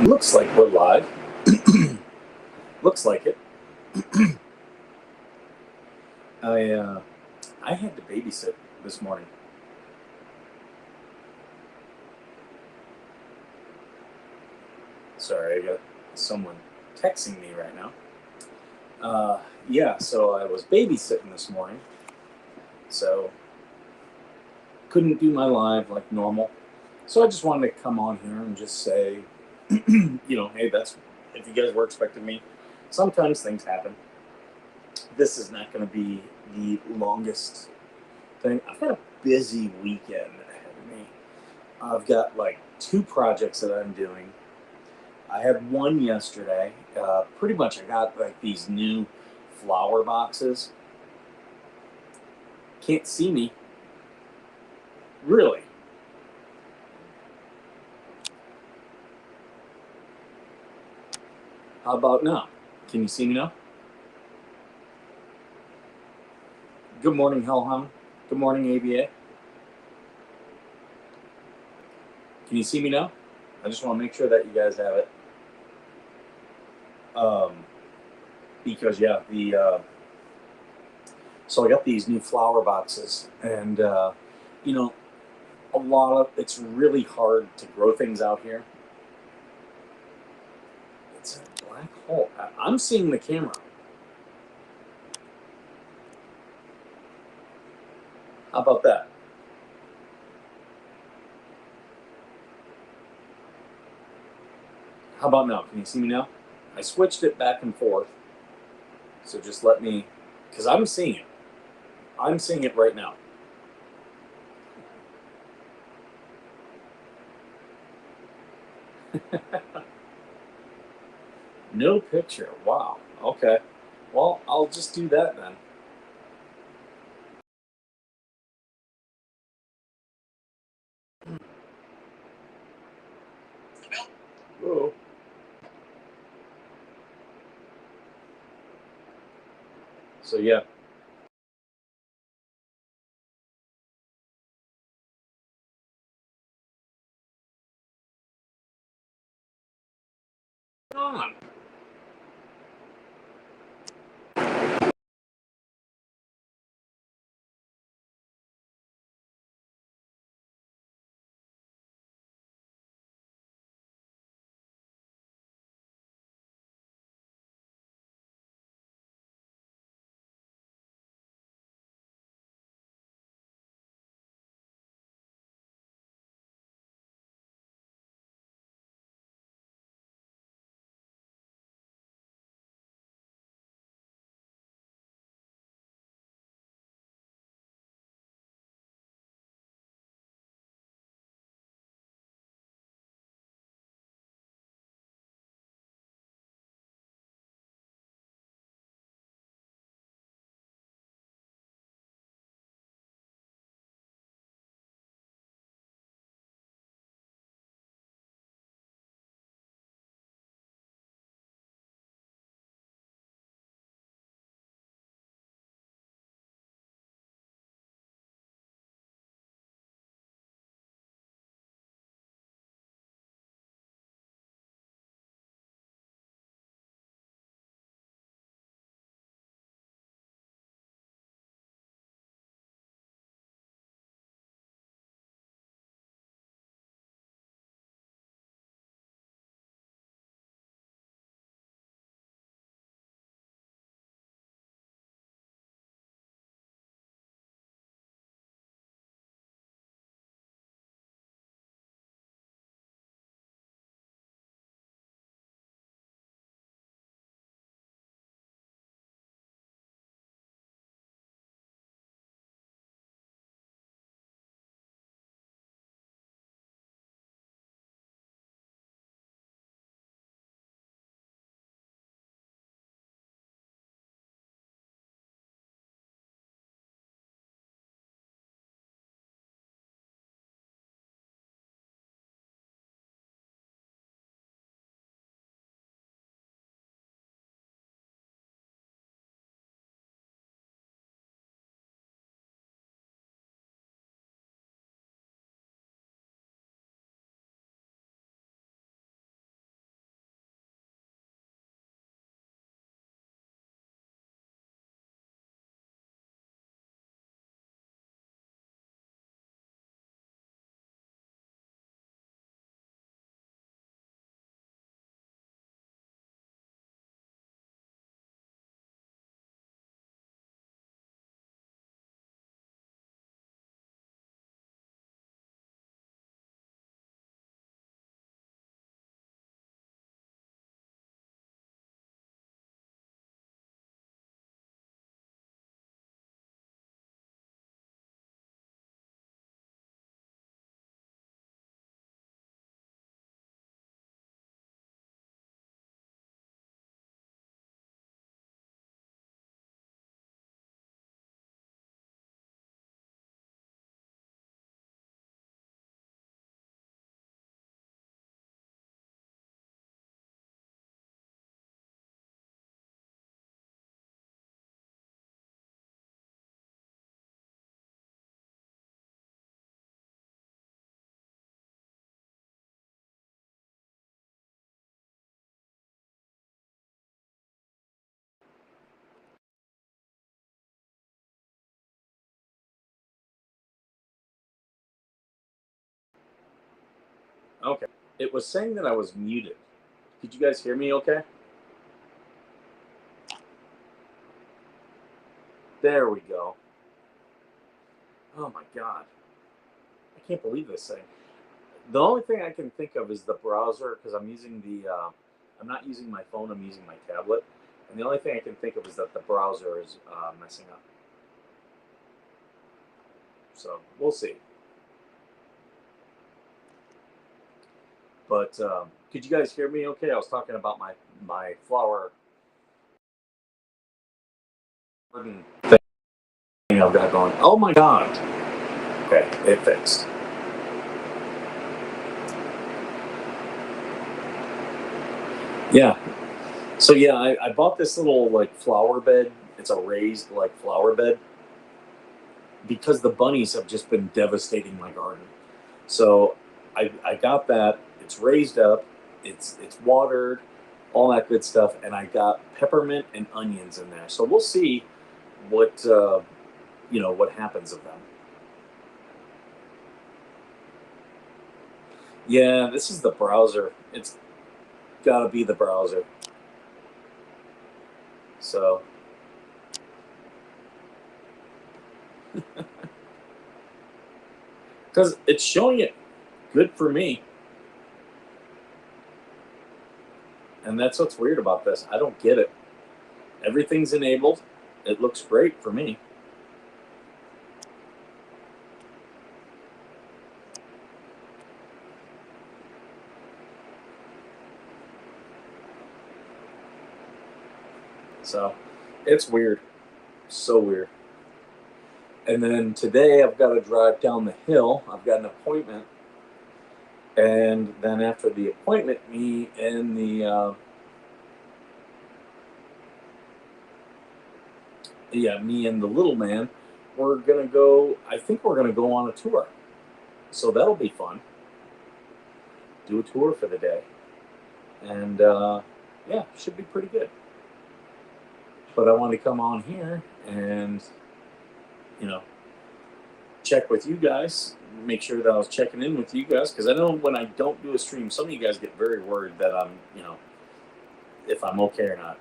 Looks like we're live. Looks like it. I uh, I had to babysit this morning. Sorry, I got someone texting me right now. Yeah, so I was babysitting this morning, so couldn't do my live like normal. So I just wanted to come on here and just say, hey, that's if you guys were expecting me. Sometimes things happen. This is not going to be the longest thing. I've got a busy weekend ahead of me. I've got like two projects that I'm doing. I had one yesterday. Pretty much, I got like these new flower boxes. Can't see me, really. How about now? Can you see me now? Good morning, Hellhound. Good morning, ABA. Can you see me now? I just want to make sure that you guys have it. Um, because yeah, the so I got these new flower boxes, and you know, a lot of it's really hard to grow things out here. It's a black hole. I'm seeing the camera. How about that? How about now? Can you see me now? I switched it back and forth. So just let me, because I'm seeing it. I'm seeing it right now. No picture. Wow. Okay. Well, I'll just do that then. Whoa. So yeah. On. Okay. It was saying that I was muted. Did you guys hear me okay? There we go. Oh my god. I can't believe this thing. The only thing I can think of is the browser because I'm using I'm not using my phone, I'm using my tablet. And the only thing I can think of is that the browser is messing up. So we'll see. But could you guys hear me okay? I was talking about my flower garden thing I've got going. Oh my god. Okay, it fixed. Yeah. So yeah, I bought this little like flower bed. It's a raised like flower bed because the bunnies have just been devastating my garden. So I got that. It's raised up. It's watered, all that good stuff, and I got peppermint and onions in there. So we'll see what what happens of them. Yeah, this is the browser. It's got to be the browser. So because it's showing it good for me, and that's what's weird about this. I don't get it. Everything's enabled. It looks great for me. So it's weird. So weird. And then today I've got to drive down the hill. I've got an appointment. And then after the appointment, me and the little man, we're going to go, I think we're going to go on a tour. So that'll be fun. Do a tour for the day. And yeah, should be pretty good. But I want to come on here and, check with you guys, make sure that I was checking in with you guys. Because I know when I don't do a stream, some of you guys get very worried that I'm, if I'm okay or not.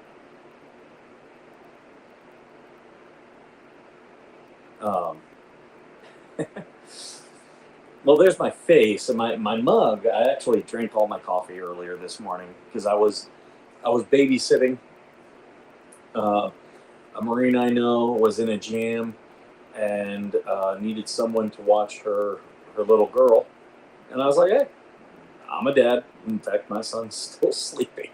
Well, there's my face and my mug. I actually drank all my coffee earlier this morning because I was babysitting. A Marine I know was in a jam and needed someone to watch her little girl, and I was like, hey, I'm a dad. In fact, my son's still sleeping.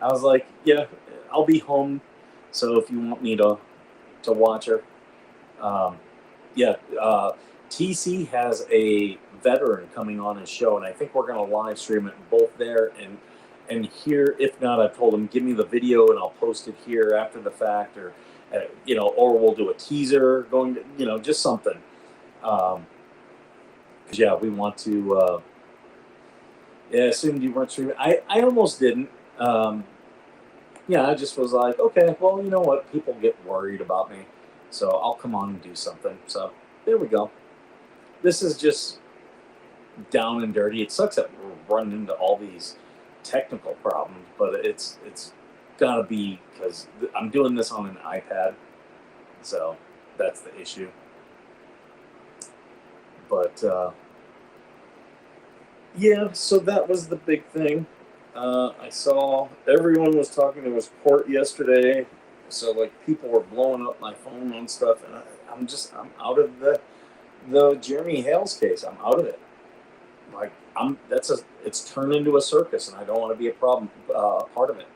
I was like, yeah, I'll be home. So if you want me to watch her, um, yeah. TC has a veteran coming on his show, and I think we're going to live stream it both there and here. If not, I've told him give me the video and I'll post it here after the fact, or or we'll do a teaser going to just something. Because yeah, we want to. Yeah, I assumed you weren't streaming. I almost didn't. Yeah, I just was like, okay, well, you know what? People get worried about me, so I'll come on and do something. So there we go. This is just down and dirty. It sucks that we're running into all these technical problems, but it's gotta be because I'm doing this on an iPad, so that's the issue. But yeah, so that was the big thing. I saw everyone was talking to his port yesterday, so like people were blowing up my phone and stuff, and I'm out of the Jeremy Hales case. I'm out of it. Like it's turned into a circus, and I don't want to be a part of it.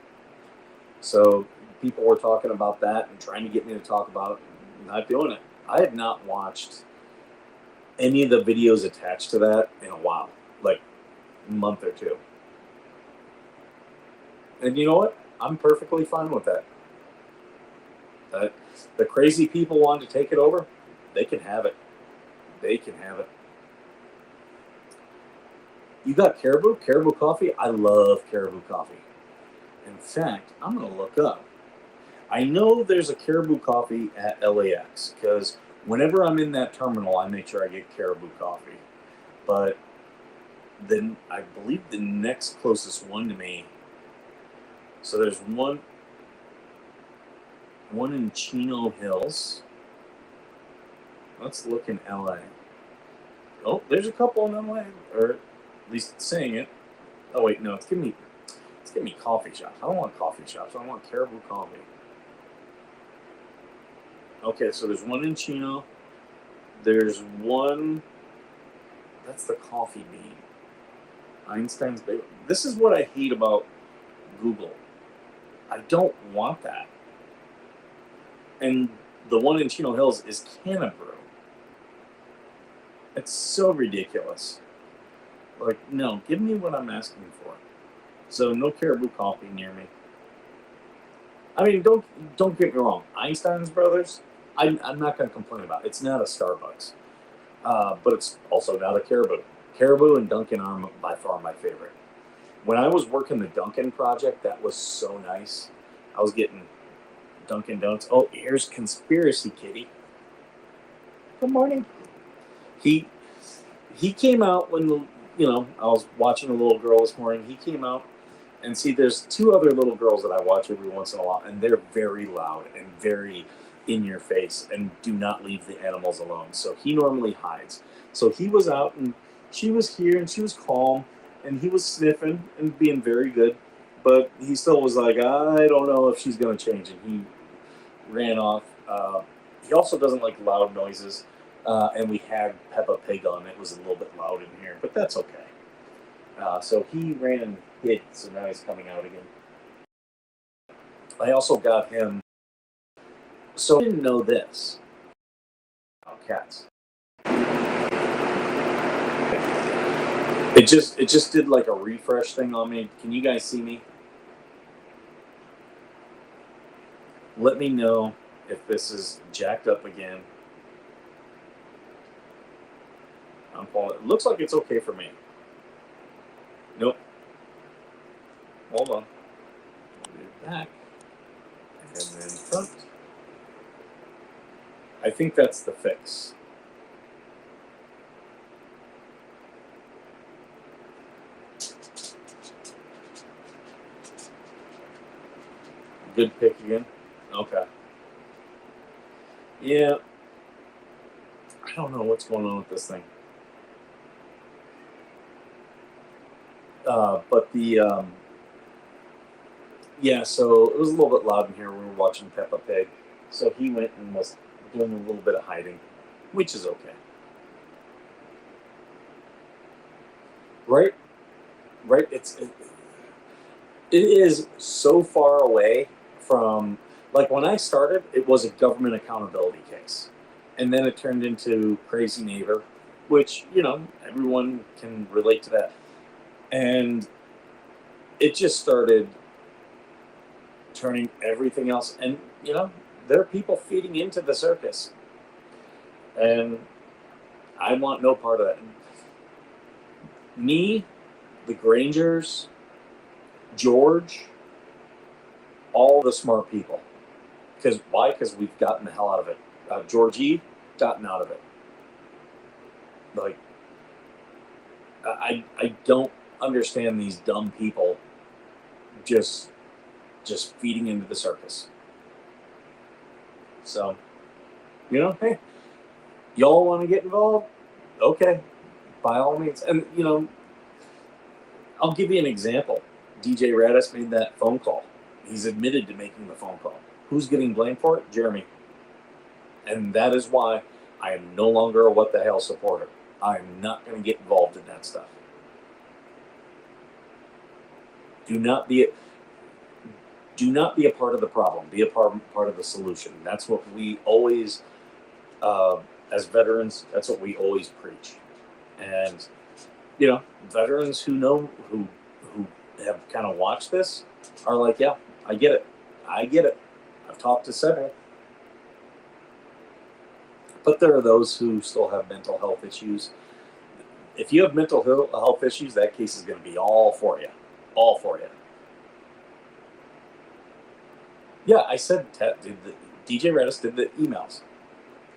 So people were talking about that and trying to get me to talk about it. Not doing it. I had not watched any of the videos attached to that in a while, like a month or two. And you know what? I'm perfectly fine with that. The crazy people want to take it over. They can have it. They can have it. You got Caribou? Caribou coffee? I love Caribou coffee. In fact, I'm going to look up. I know there's a Caribou coffee at LAX because whenever I'm in that terminal, I make sure I get Caribou coffee. But then I believe the next closest one to me. So there's one in Chino Hills. Let's look in LA. Oh, there's a couple in LA, or at least it's saying it. Oh wait, no, it's giving me coffee shops. I don't want coffee shops. I want Caribou Coffee. Okay, so there's one in Chino. There's one. That's the Coffee Bean. Einstein's Bagel. This is what I hate about Google. I don't want that. And the one in Chino Hills is Canabrew. It's so ridiculous. Like, no, give me what I'm asking for. So no Caribou Coffee near me. I mean, don't get me wrong. Einstein's Brothers, I'm not going to complain about. It's not a Starbucks, but it's also not a Caribou. Caribou and Dunkin' are by far my favorite. When I was working the Dunkin' project, that was so nice. I was getting Dunkin' Donuts. Oh, here's Conspiracy Kitty. Good morning. He came out when I was watching a little girl this morning. He came out, and see, there's two other little girls that I watch every once in a while, and they're very loud and very in your face and do not leave the animals alone. So he normally hides. So he was out, and she was here, and she was calm, and he was sniffing and being very good, but he still was like, I don't know if she's going to change, and he ran off. He also doesn't like loud noises, and we had Peppa Pig on. It was a little bit loud in here, but that's okay. So he ran and hid, so now he's coming out again. I also got him. So I didn't know this. Oh, cats. It just did like a refresh thing on me. Can you guys see me? Let me know if this is jacked up again. It looks like it's okay for me. Nope. Hold on. Back. And then front. I think that's the fix. Good pick again. Okay. Yeah. I don't know what's going on with this thing. But yeah, so it was a little bit loud in here. We were watching Peppa Pig. So he went and was doing a little bit of hiding, which is okay. Right? It is so far away from, like, when I started, it was a government accountability case. And then it turned into Crazy Neighbor, which, everyone can relate to that. And it just started turning everything else. And, there are people feeding into the circus. And I want no part of that. Me, the Grangers, George, all the smart people. Because why? Because we've gotten the hell out of it. Georgie, gotten out of it. Like, I don't understand these dumb people just feeding into the circus. So, hey, y'all want to get involved? Okay, by all means. And, I'll give you an example. DJ Radis made that phone call. He's admitted to making the phone call. Who's getting blamed for it? Jeremy. And that is why I am no longer a what the hell supporter. I'm not going to get involved in that stuff. Do not be a part of the problem. Be a part of the solution. That's what we always, as veterans, that's what we always preach. And, veterans who have kind of watched this are like, yeah, I get it. I've talked to several. But there are those who still have mental health issues. If you have mental health issues, that case is going to be all for you. All for you. Yeah, I said DJ Redis did the emails,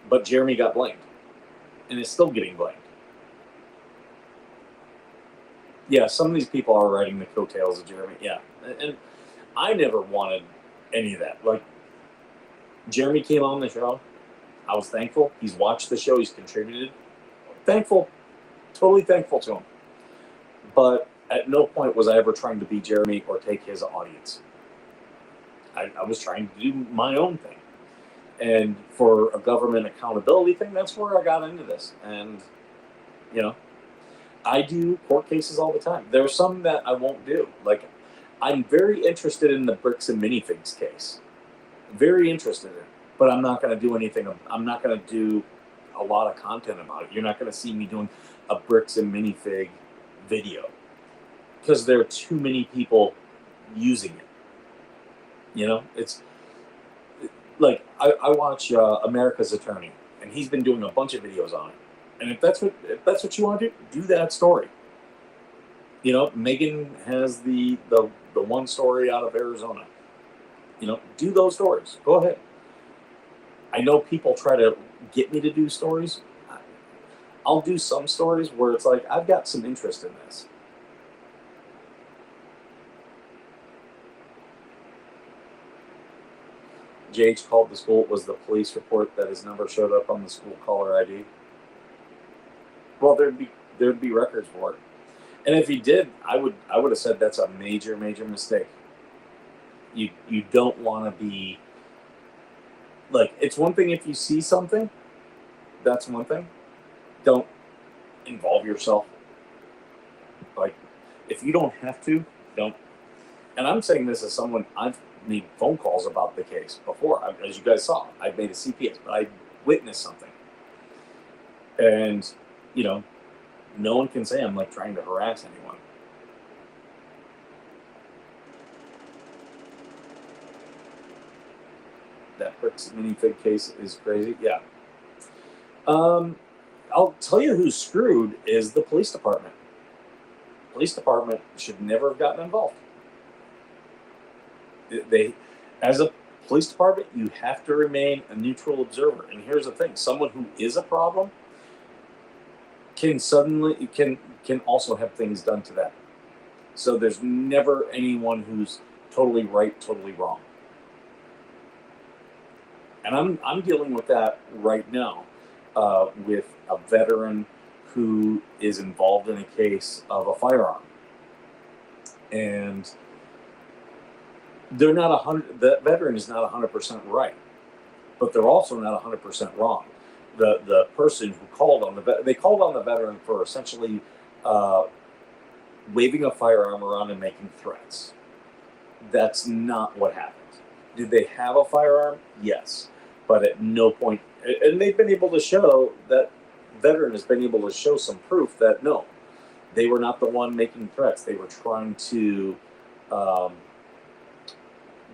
but Jeremy got blamed, and is still getting blamed. Yeah, some of these people are riding the coattails of Jeremy. Yeah, and I never wanted any of that. Like, Jeremy came on the show. I was thankful. He's watched the show. He's contributed. Thankful, totally thankful to him. But at no point was I ever trying to be Jeremy or take his audience. I was trying to do my own thing. And for a government accountability thing, that's where I got into this. And, you know, I do court cases all the time. There are some that I won't do. Like, I'm very interested in the bricks and minifigs case. Very interested in it. But I'm not going to do anything. I'm not going to do a lot of content about it. You're not going to see me doing a bricks and minifig video because there are too many people using it. You know, it's like I watch America's Attorney, and he's been doing a bunch of videos on it. And if that's what you want to do that story. You know, Megan has the one story out of Arizona. You know, do those stories. Go ahead. I know people try to get me to do stories. I'll do some stories where it's like, I've got some interest in this. JH called the school. It was the police report that his number showed up on the school caller ID. Well, there'd be records for it. And if he did, I would have said that's a major mistake. You don't want to be like, it's one thing if you see something, that's one thing. Don't involve yourself. Like, if you don't have to, don't. And I'm saying this as someone, I've made phone calls about the case before. As you guys saw, I've made a CPS, but I witnessed something. And, you know, no one can say I'm like trying to harass anyone. That bricks minifig case is crazy. Yeah. I'll tell you who's screwed is the police department. Police department should never have gotten involved. They, as a police department, you have to remain a neutral observer. And here's the thing: someone who is a problem can also have things done to them. So there's never anyone who's totally right, totally wrong. And I'm dealing with that right now with a veteran who is involved in a case of a firearm, and they're not 100. The veteran is not 100% right, but they're also not 100% wrong. The person who called on they called on the veteran for essentially waving a firearm around and making threats. That's not what happened. Did they have a firearm? Yes. But at no point, and they've been able to show, that veteran has been able to show some proof that no, they were not the one making threats. They were trying to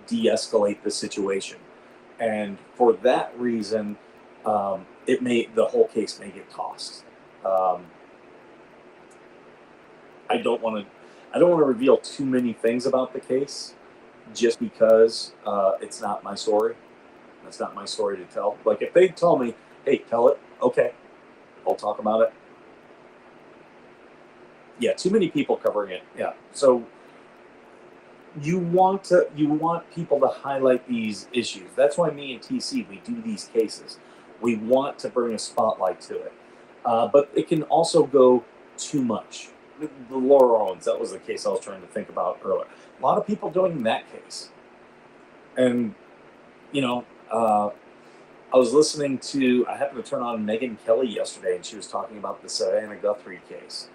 de-escalate the situation. And for that reason, the whole case may get tossed. I don't want to reveal too many things about the case, just because it's not my story. That's not my story to tell. Like, if they tell me, hey, tell it, okay, I'll talk about it. Yeah, too many people covering it. Yeah. So you want people to highlight these issues. That's why me and TC, we do these cases. We want to bring a spotlight to it. But it can also go too much. The Laura Owens, that was the case I was trying to think about earlier. A lot of people doing that case. And, you know, I was listening to, I happened to turn on Megyn Kelly yesterday, and she was talking about the Savannah Guthrie case.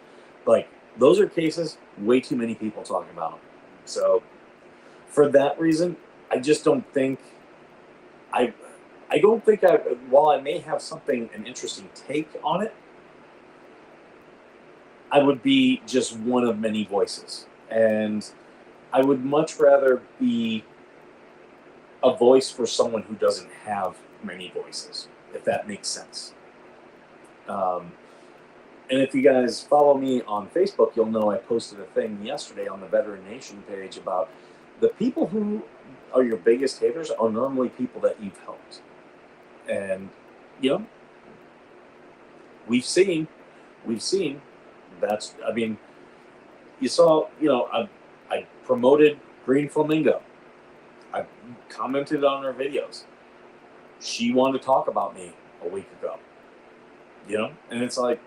Like, those are cases way too many people talking about them. So for that reason, I just don't think, while I may have an interesting take on it, I would be just one of many voices. And I would much rather be a voice for someone who doesn't have many voices, if that makes sense. And if you guys follow me on Facebook, you'll know I posted a thing yesterday on the Veteran Nation page about the people who are your biggest haters are normally people that you've helped. And, you know, we've seen that's, I mean, you saw, I promoted Green Flamingo. I commented on her videos. She wanted to talk about me a week ago. And it's like,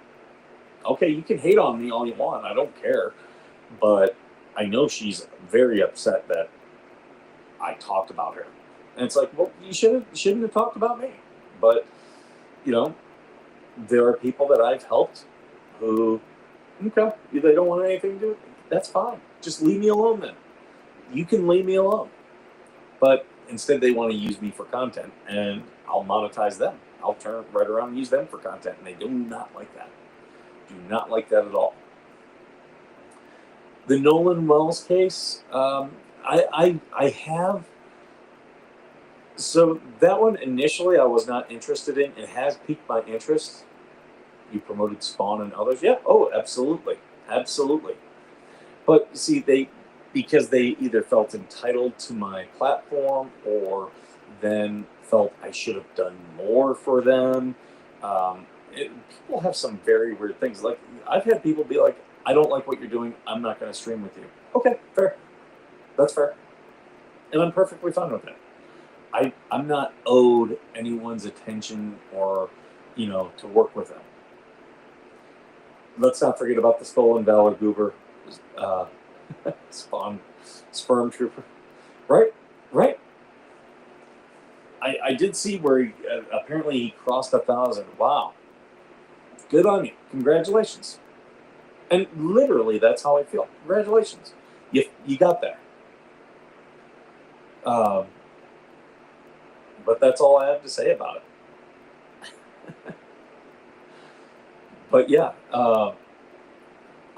okay, you can hate on me all you want. I don't care. But I know she's very upset that I talked about her. And it's like, well, you shouldn't have talked about me. But, there are people that I've helped who, okay, they don't want anything to do with it. That's fine. Just leave me alone then. You can leave me alone. But instead they want to use me for content, and I'll monetize them. I'll turn right around and use them for content, and they do not like that. Do not like that at all. The Nolan Wells case, I have. So that one initially I was not interested in. It has piqued my interest. You promoted Spawn and others, yeah. Oh, absolutely, absolutely. But see, because they either felt entitled to my platform or then felt I should have done more for them. People have some very weird things. Like, I've had people be like, I don't like what you're doing. I'm not going to stream with you. Okay, fair. That's fair. And I'm perfectly fine with that. I'm not owed anyone's attention or, to work with them. Let's not forget about the Stolen Valor Goober, Spawn, Sperm Trooper. Right. I did see where apparently he crossed 1,000. Wow. Good on you. Congratulations. And literally, that's how I feel. Congratulations. You got there. But that's all I have to say about it. But yeah, a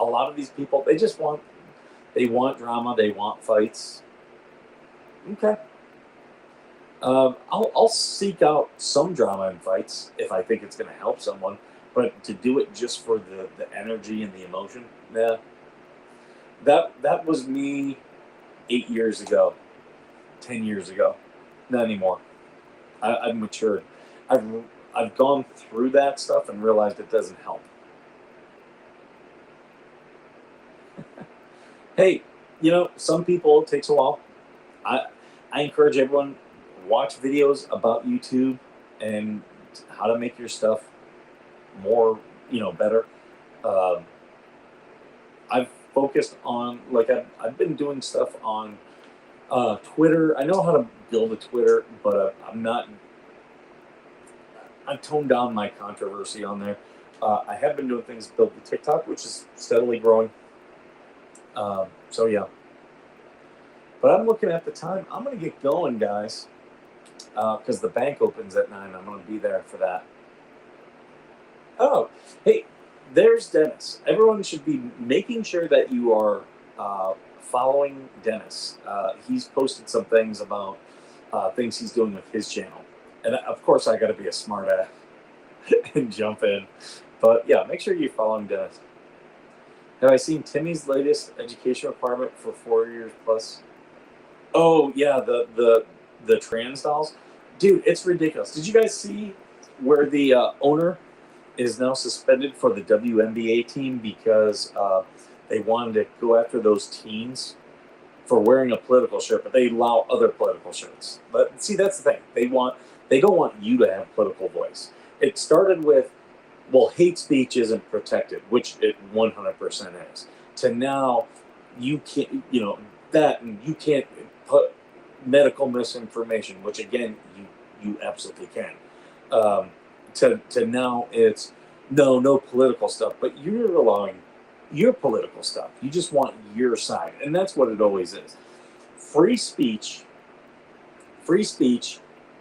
lot of these people, they want drama, they want fights. Okay. I'll seek out some drama and fights if I think it's going to help someone, but to do it just for the energy and the emotion, nah. That was me 8 years ago, 10 years ago. Not anymore. I've matured. I've gone through that stuff and realized it doesn't help. Hey, some people, it takes a while. I encourage everyone, watch videos about YouTube and how to make your stuff more, better. I've focused on, like, I've been doing stuff on Twitter. I know how to build a Twitter, but I've toned down my controversy on there. I have been doing things build the TikTok, which is steadily growing. So yeah. But I'm looking at the time. I'm going to get going, guys, because the bank opens at 9. I'm going to be there for that. Oh, hey, there's Dennis. Everyone should be making sure that you are following Dennis. He's posted some things about things he's doing with his channel. And of course, I got to be a smart ass and jump in. But yeah, make sure you're following Dennis. Have I seen Timmy's latest education requirement for 4 years plus? Oh yeah, the trans dolls, dude, it's ridiculous. Did you guys see where the owner is now suspended for the WNBA team because they wanted to go after those teens for wearing a political shirt, but they allow other political shirts. But see, that's the thing. They don't want you to have political voice. It started with, well, hate speech isn't protected, which it 100% is. To now, you can't, that, and you can't put medical misinformation, which again, you absolutely can. To now, it's no political stuff, but you're allowing your political stuff. You just want your side, and that's what it always is. Free speech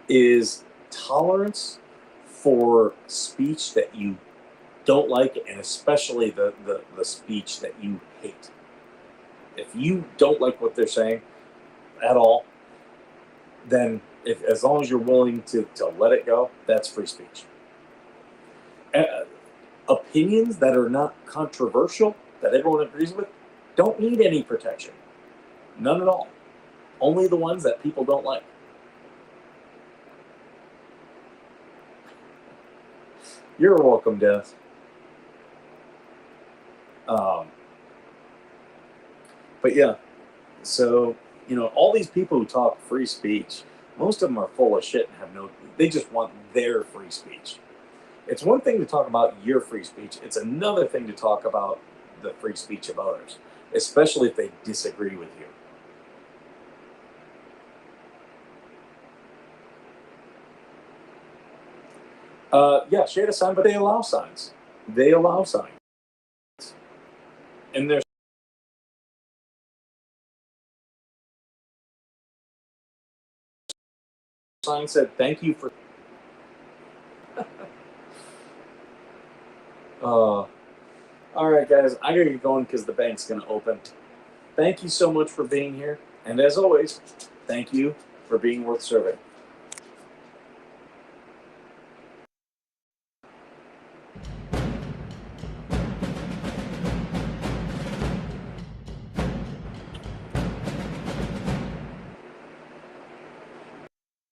is tolerance for speech that you don't like, and especially the speech that you hate. If you don't like what they're saying at all, then as long as you're willing to let it go, that's free speech. Opinions that are not controversial, that everyone agrees with, don't need any protection. None at all. Only the ones that people don't like. You're welcome, Dennis. But yeah, so, all these people who talk free speech, most of them are full of shit and have they just want their free speech. It's one thing to talk about your free speech. It's another thing to talk about the free speech of others, especially if they disagree with you. Yeah, shade a sign, but they allow signs. They allow signs. And their sign said, thank you for. All right, guys, I gotta get going because the bank's gonna open. Thank you so much for being here. And as always, thank you for being worth serving.